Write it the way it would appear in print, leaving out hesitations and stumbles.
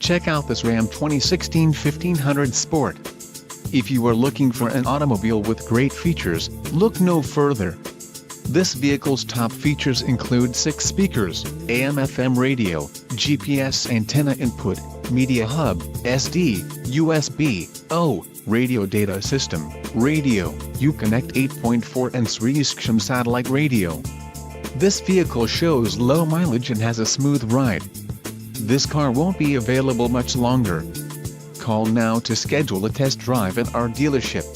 Check out this Ram 2016 1500 Sport. If you are looking for an automobile with great features, look no further. This vehicle's top features include 6 speakers, AM/FM radio, GPS antenna input, media hub, SD, USB, radio data system, radio, Uconnect 8.4 and SiriusXM satellite radio. This vehicle shows low mileage and has a smooth ride. This car won't be available much longer. Call now to schedule a test drive at our dealership.